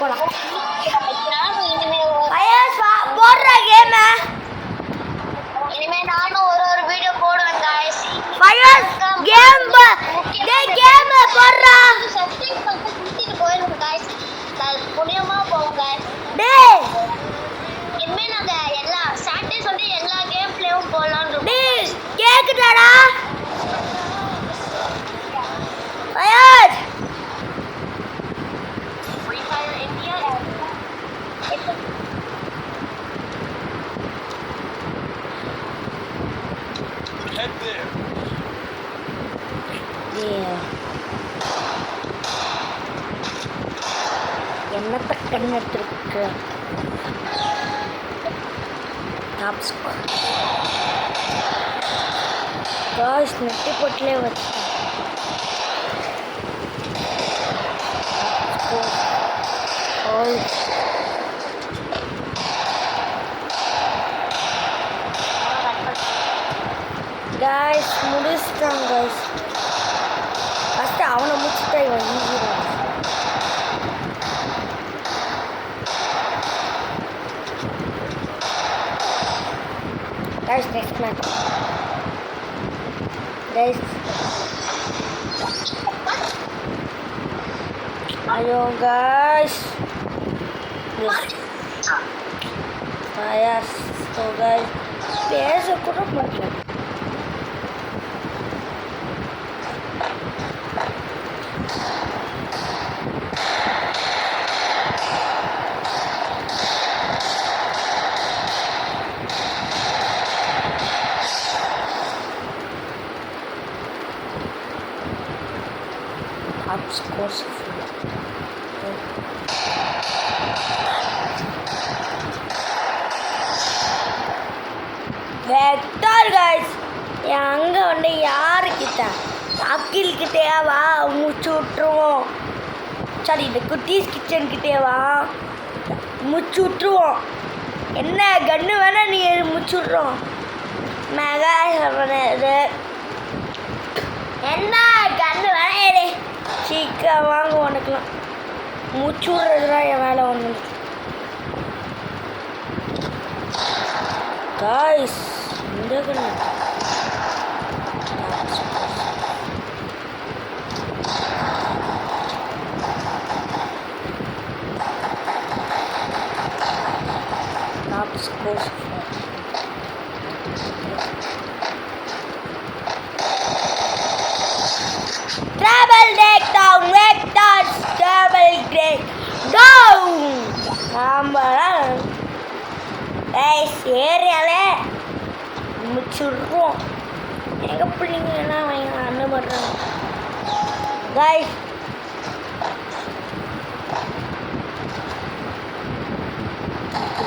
போலாம் போடுற கேம் இனிமே நானும் ஒரு வீடியோ போடுவேன் गाइस ஃபயர்ஸ் கேம் கேம் போடுறா சப்ஸ்கிரைப் பண்ணி குத்திட்டு போயிருங்க गाइस புனியமா போவோம் गाइस டேய் இனிமே நாங்க எல்லா சாட்டர்டே சண்டே எல்லா கேம் பிளேவும் போடலாம்னு இருக்கோம் டேய் கேக்குதாடா fires Free Fire India Head there. என்னத்த கண்ணெடுத்துருக்கு டாப் ஸ்கோர் காய்ஸ் நெட்டி போட்டிலே வச்சேன் காய்ஸ் முடிச்சிட்டான் காய்ஸ் ஃபஸ்ட்டு அவனை முடிச்சுட்டா இவன் ஈஸியாக guys next match guys ayo guys saya so guys biasa kurang banget top scores vector guys அங்கே வந்து யாருக்கிட்ட அக்கில் கிட்டேயா வா மூச்சு விட்டுருவோம் சாரி இந்த குட்டீஸ் கிச்சன் கிட்டே வா மூச்சு விட்டுருவோம் என்ன கன்று வேணா நீ மூச்சு விட்றோம் மெகா இது என்ன கன்று வேணா சீக்கிரம் வாங்க உனக்குலாம் மூச்சு விட்றதுலாம் என் வேலை ஒன்று காய்ஸ் இந்த கண்ணு top scores Double deck down, vectors, double deck down. Nambaran. Serialnya muncul. Yang kepingin main anu bareng. Guys.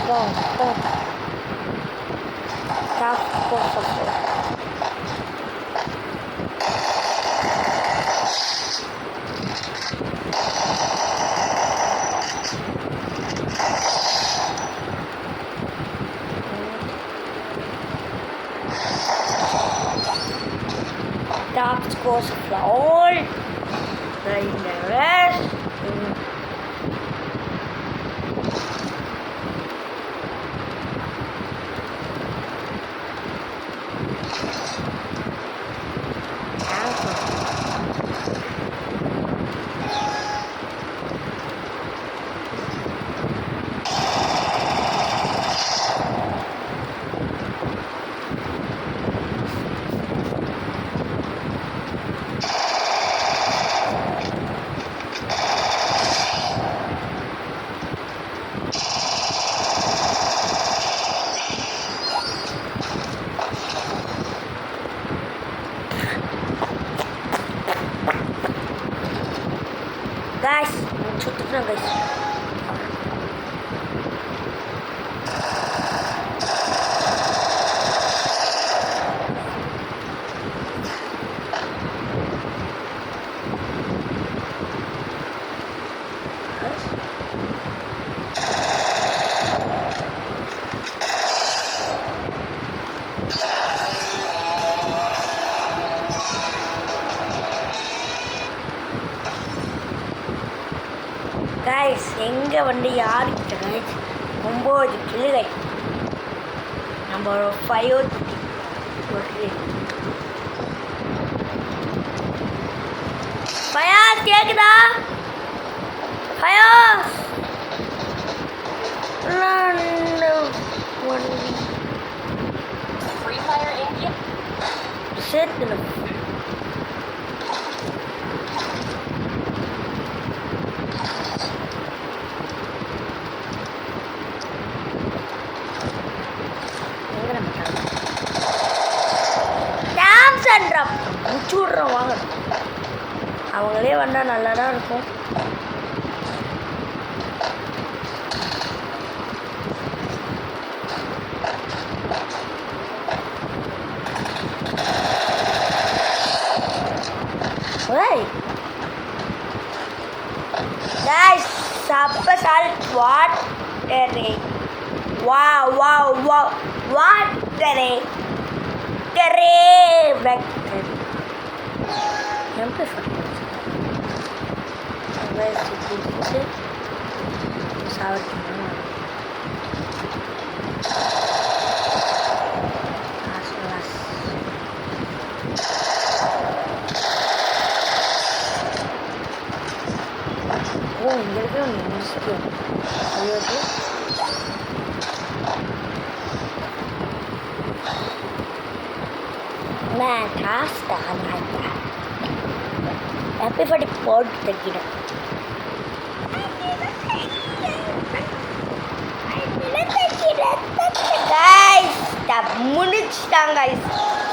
Go. Stop. Top scores for all the rest. Guys, tutup na guys. Guys, guys எங்கே வந்து யாருக்கிட்ட guys 9 கிளிகள் நம்ம ஒரு 5 ஃபயாஸ் கேக்குதா Fayaz Free Fire India. சேர்த்துல முடிச்சு விட்றோம் வாங்க அவங்களே வந்தால் நல்லா தான் இருக்கும் guys supper salt water wow water back எப்படி சாப்பிட்டு ஓ இங்கே இருக்க முடிச்சுட்டு நான் காஸ்டா எப்படி போட்டு தைக்கிறேன் முடிச்சுட்டாங்க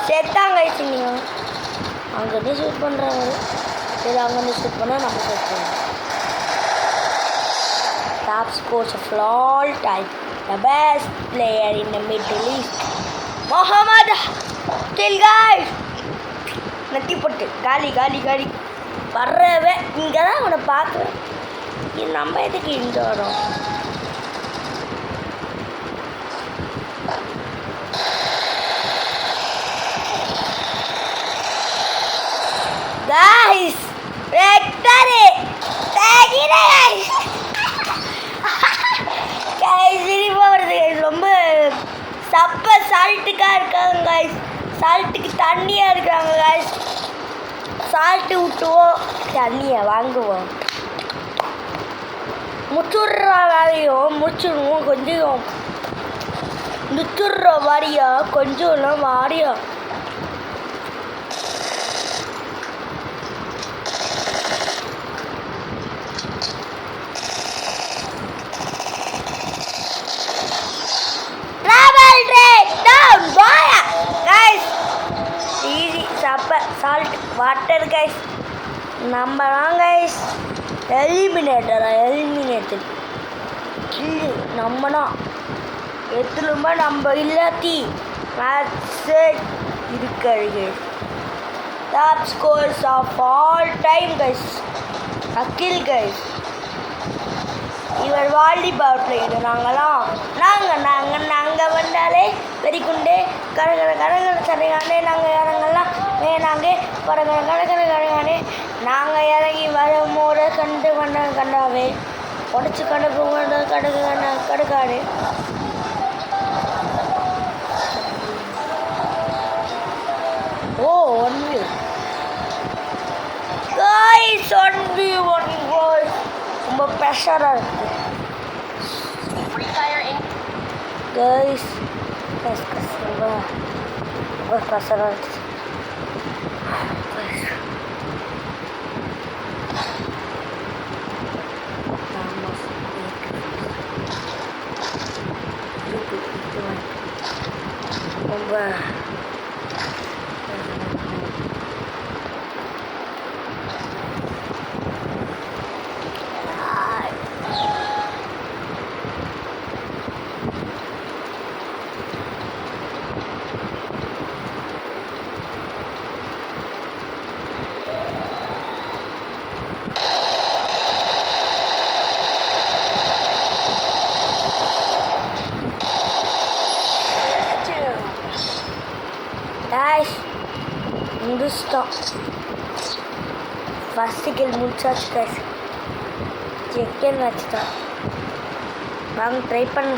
செத்தாங்க நீங்கள் அங்கேருந்து ஷூட் பண்ணுறாங்க சரி அங்கேருந்து ஷூட் பண்ணால் நம்ம ஷூட் பண்ணுவோம் top scores of all time the best player in the Middle East Muhammad kill guys நட்டி போட்டு காலி காலி காலி வர்றவே இங்கே தான் அவனை பார்க்குறேன் இது நம்ம எதுக்கு இங்கே வரோம் guys வெக்டரே தகிரே guys சிரிப்பா வருது guys ரொம்ப சப்ப சால்ட்டுக்காக இருக்காங்க guys சால்ட்டுக்கு தண்ணியாக இருக்காங்க guys சால்ட்டு விட்டுவோம் தண்ணியை வாங்குவோம் முச்சுடுற வேலையும் முடிச்சிடுவோம் கொஞ்சம் முச்சுடுற வாரியா கொஞ்சம்லாம் வாரியா சால்ட் வாட்டர் கைஸ் நம்ம தான் கைஸ் எலிமினேட்டர் கில்லு நம்ம தான் எத்தனுமே நம்ம இல்லாத்தி மேட்ச்சு இருக்காது top scores of all time guys Akhil guys இவர் வாலிபால் பிளேயர் நாங்கள் வந்தாலே வெறிக்குண்டு கடகட சரியானே நாங்கள் இறங்கலாம் வேணாங்கே கடகடே நாங்கள் இறங்கி வரமோட கண்டாவே உடச்சி கடுக்காடு ஓ 1v guys 1v1 guys ரொம்ப ப்ரெஷராக இருக்குது guys ரொம்ப ப்ரெஷராக இருக்குது ரொம்ப முடிச்சிட்டோம் ஃபஸ்ட்டு கில் முடிச்சாச்சு கைஸ் செகண்ட் மேட்ச் தான். வாங்க ட்ரை பண்ண.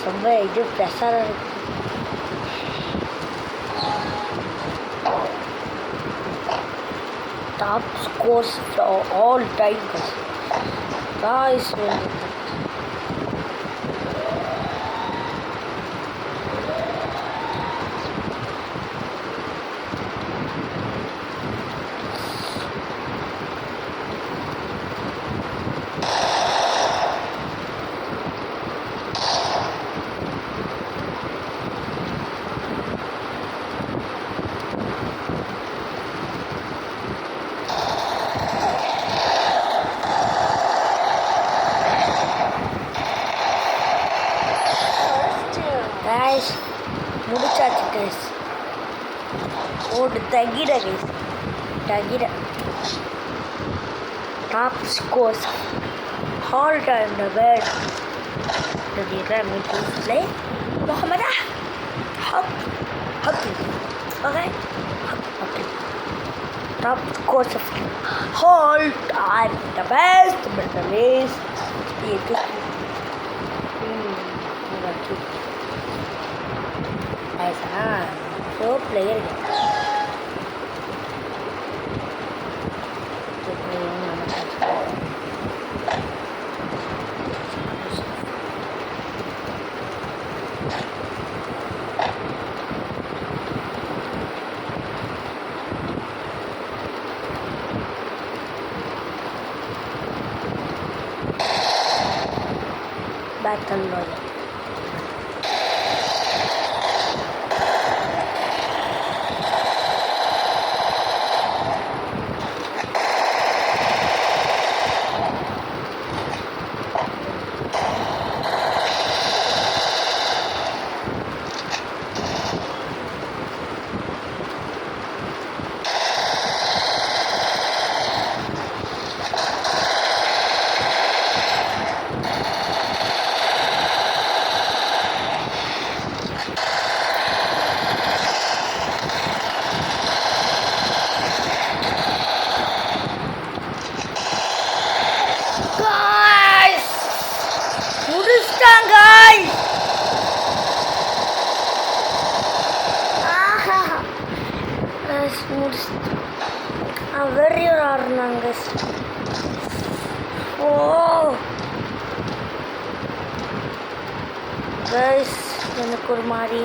ரொம்ப இது ப்ரெஷராக இருக்கு. Top scores for all time, guys. Guys, முடிச்சாச்சு guys. ஓடு தகிட guys. தகிட. Top scores all time the world. The Real play Mohamed Hakim. Okay. Hakim. Top scores of all time the best. The best. ऐसा तो player battle royale. Very rare. Oh, guys, எனக்கு ஒரு மாதிரி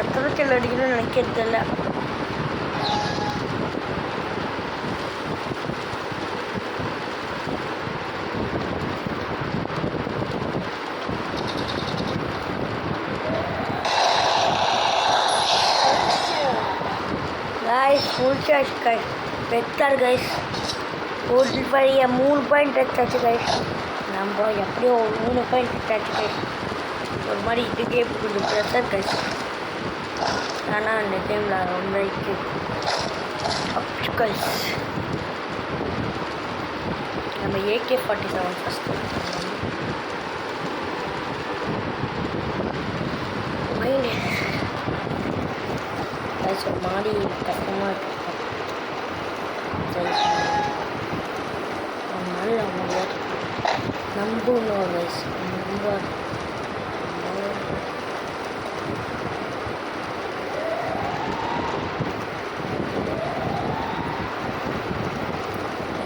எத்தனை kill அடிக்கணும்னு நினைக்கிறது இல்லை. Full charge guys, better guys. Full fire 3 point touch guys. நம்ம எப்படியோ 3 point touch guys. ஒரு மாதிரி இதுக்கே கொஞ்சம் ப்ரெஷர் guys. ஆனால் அந்த டைமில் ரொம்ப இது அப் guys. நம்ம AK-47 ஃபஸ்ட்டு ஒரு மாதிரி கஷ்டமாக இருக்கு. அதனால முடியாது நம்பணும் வயசு ரொம்ப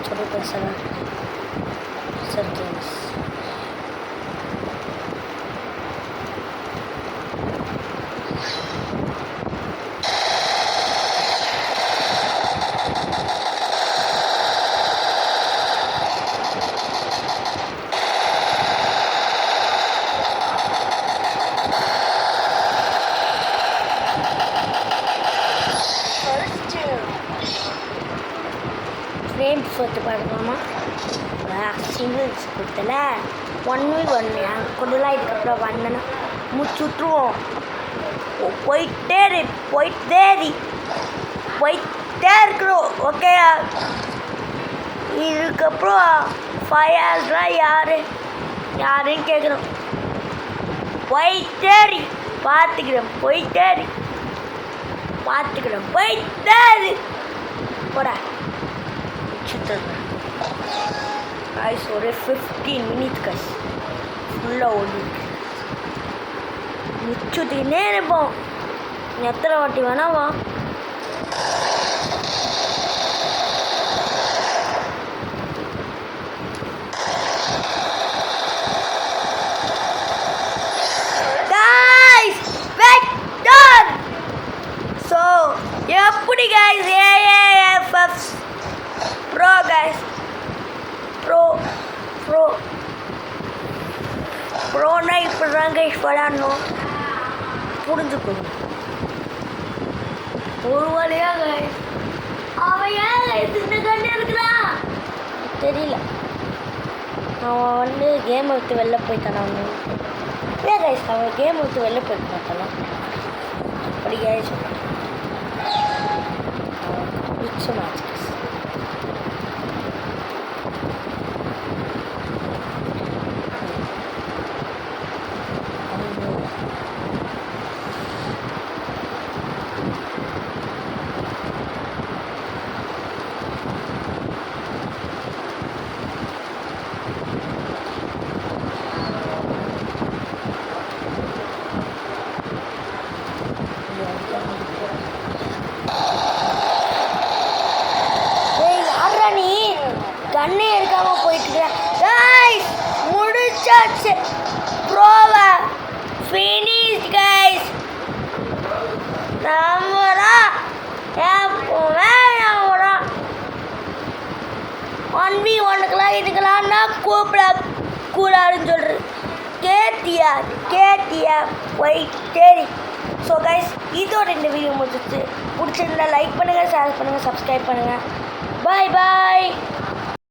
छोटे पैसा सर गेम्स ஃப்ரேம்ஸ் போட்டு பார்க்கலாமா சிங்கிள்ஸ் கொடுத்தல 1v1 கொஞ்சம் இதுக்கப்புறம் வந்தேன்னா மூச்சு விட்டுருவோம். போயிட்டே இருக்கிறோம். ஓகே, இதுக்கப்புறம் ஃபயர்ஸ்லாம் யாருன்னு கேட்குறோம். பார்த்துக்கிறேன் போடா சுற்றுறேன். காய்ஸ் ஒரு 15 மினிட்ஸ் காய்ஸ் ஃபுல்லாக ஓடிருக்கு. முச்சுட்டினே இருப்போம். எத்தனை வாட்டி வேணாவா. ஸோ எப்படி காய்ஸ் ஏஏஎஃப்எஃப் ப்ரோ காய்ஸ் ப்ரோனா இப்படி தான் கைஸ் விளாடணும். புரிஞ்சுக்கணும். ஒரு வழியாக அவன் ஏன் இந்த கண்ணு இருக்கிறான் தெரியல. அவன் கேமை விட்டு வெளில போயிட்டான். ஏன் கைஸ் அவன் கேமை விட்டு வெளில போயிட்டு மாட்டானா? அப்படி கைஸ் பிடிச்ச மேட்ச் கைஸ். கண்ணே எடுக்காம போயிட்டு முடிச்சாச்சு. ப்ரோவை ஃபினிஷ் கைஸ். நம்மதான் 1v1க்குலாம் இதுக்கெல்லாம்னா கூப்பிடக்கூடாதுன்னு சொல்கிறது. கேட்டியா போயிட்டே. ஸோ கைஸ் இதோட இந்த வீடியோ முடிச்சிருந்தா லைக் பண்ணுங்கள், ஷேர் பண்ணுங்கள், சப்ஸ்கிரைப் பண்ணுங்கள். பாய்